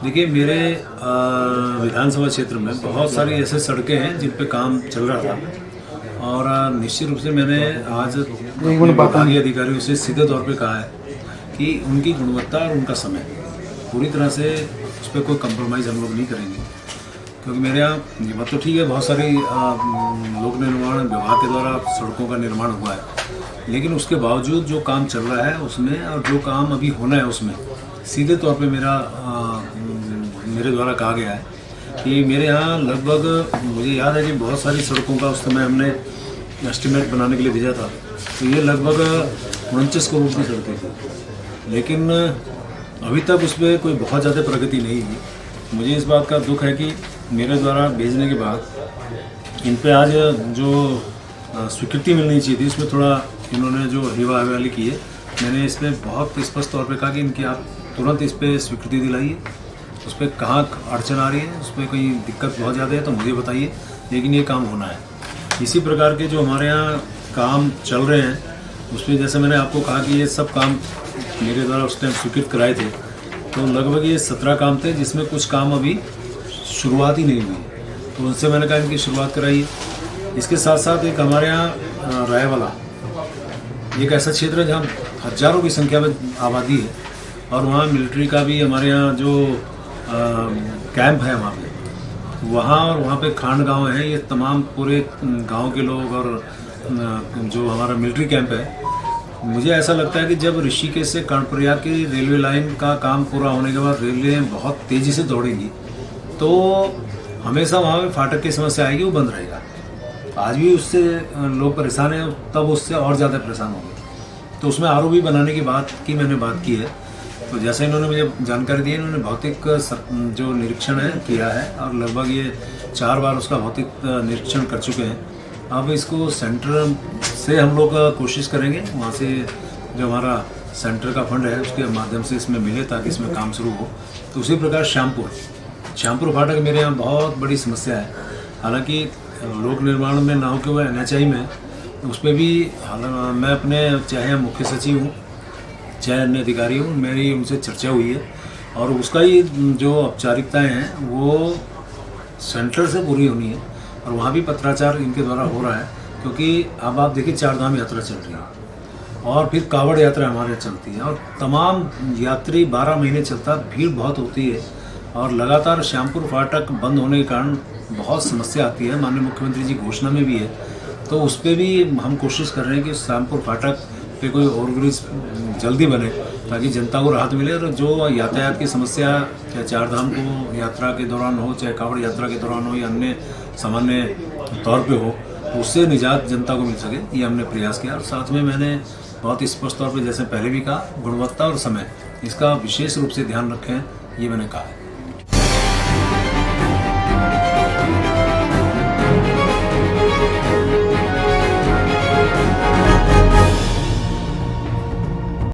देखिए मेरे विधानसभा क्षेत्र में बहुत सारी ऐसे सड़कें हैं जिन पे काम चल रहा था और निश्चित रूप से मैंने आज विभागीय अधिकारियों से सीधे तौर पे कहा है कि उनकी गुणवत्ता और उनका समय पूरी तरह से उस पर कोई कंप्रोमाइज़ हम लोग नहीं करेंगे, क्योंकि मेरे यहाँ ये बात तो ठीक है, बहुत सारी लोक निर्माण विभाग के द्वारा सड़कों का निर्माण हुआ है, लेकिन उसके बावजूद जो काम चल रहा है उसमें और जो काम अभी होना है उसमें सीधे तौर पे मेरे द्वारा कहा गया है कि मेरे यहाँ लगभग, मुझे याद है कि बहुत सारी सड़कों का उस समय हमने एस्टिमेट बनाने के लिए भेजा था, तो ये लगभग 49 करोड़ की सड़कें थी, लेकिन अभी तक उस पर कोई बहुत ज़्यादा प्रगति नहीं हुई। मुझे इस बात का दुख है कि मेरे द्वारा भेजने के बाद इन पे आज जो स्वीकृति मिलनी चाहिए थी उसमें थोड़ा इन्होंने जो हिवा हवाली की है, मैंने इस पर बहुत स्पष्ट तौर पे कहा कि इनकी आप तुरंत इस पर स्वीकृति दिलाइए, उस पर कहाँ अड़चन आ रही है, उस पर कोई दिक्कत बहुत ज़्यादा है तो मुझे बताइए, लेकिन ये काम होना है। इसी प्रकार के जो हमारे यहाँ काम चल रहे हैं उस पर जैसे मैंने आपको कहा कि ये सब काम मेरे द्वारा उस टाइम स्वीकृत कराए थे, तो लगभग ये 17 काम थे जिसमें कुछ काम अभी शुरुआत ही नहीं हुई, तो उनसे मैंने कहा इनकी शुरुआत कराइए। इसके साथ साथ एक हमारे यहाँ रायवाला एक ऐसा क्षेत्र है जहाँ हज़ारों की संख्या में आबादी है और वहाँ मिलिट्री का भी हमारे यहाँ जो कैंप है वहाँ पे खांड गांव है, ये तमाम पूरे गांव के लोग और जो हमारा मिलिट्री कैंप है, मुझे ऐसा लगता है कि जब ऋषिकेश से कर्णप्रयाग की रेलवे लाइन का काम पूरा होने के बाद रेलवे बहुत तेज़ी से दौड़ेगी तो हमेशा वहाँ पे फाटक की समस्या आएगी, वो बंद रहेगा। आज भी उससे लोग परेशान हैं, तब उससे और ज़्यादा परेशान होंगे, तो उसमें आरओबी बनाने की मैंने बात की है। तो जैसे इन्होंने मुझे जानकारी दी है, इन्होंने भौतिक जो निरीक्षण है किया है और लगभग ये 4 बार उसका भौतिक निरीक्षण कर चुके हैं। अब इसको सेंटर से हम लोग कोशिश करेंगे, वहाँ से जो हमारा सेंटर का फंड है उसके माध्यम से इसमें मिले ताकि इसमें काम शुरू हो। तो उसी प्रकार श्यामपुर फाटक मेरे यहाँ बहुत बड़ी समस्या है, हालांकि लोक निर्माण में ना हो के वह NHI में, उस पर भी मैं अपने चाहे मुख्य सचिव हूँ चाहे अन्य अधिकारी हूँ, मेरी उनसे चर्चा हुई है और उसका ही जो औपचारिकताएँ हैं वो सेंटर से पूरी होनी है और वहाँ भी पत्राचार इनके द्वारा हो रहा है, क्योंकि अब आप देखिए 4 धाम यात्रा चल रही है और फिर कावड़ यात्रा हमारे यहाँ चलती है और तमाम यात्री 12 महीने चलता, भीड़ बहुत होती है और लगातार श्यामपुर फाटक बंद होने के कारण बहुत समस्या आती है। माननीय मुख्यमंत्री जी घोषणा में भी है, तो उस पर भी हम कोशिश कर रहे हैं कि श्यामपुर फाटक पे कोई ओवरब्रिज जल्दी बने ताकि जनता को राहत मिले और जो यातायात की समस्या चाहे 4 धाम को यात्रा के दौरान हो, चाहे कावड़ यात्रा के दौरान हो या अन्य सामान्य तौर पे हो, तो उससे निजात जनता को मिल सके, ये हमने प्रयास किया। और साथ में मैंने बहुत स्पष्ट तौर पे जैसे पहले भी कहा, गुणवत्ता और समय इसका विशेष रूप से ध्यान रखें, ये मैंने कहा है।